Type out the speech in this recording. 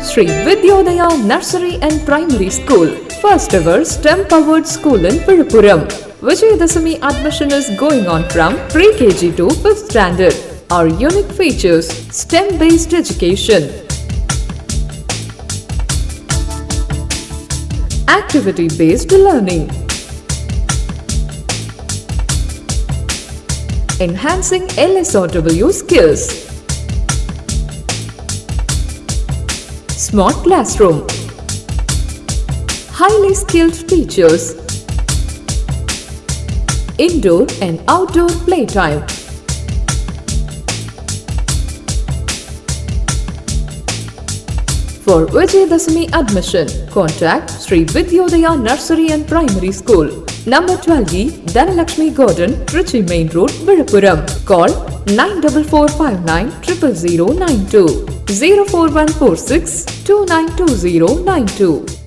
Shri Vidhyodhaya Nursery and Primary School, first ever STEM-powered school in Villupuram. Vijayadhasami admission is going on from Pre.KG to 5th standard. Our unique features: STEM-based education, activity-based learning, enhancing LSRW skills, smart classroom, highly skilled teachers, indoor and outdoor playtime. For Vijayadhasami admission, contact Shri Vidhyodhaya Nursery and Primary School, number 12E, Dhanalakshmi Garden, Trichy Main Road, Villupuram. Call 94459 00092 04146 292092.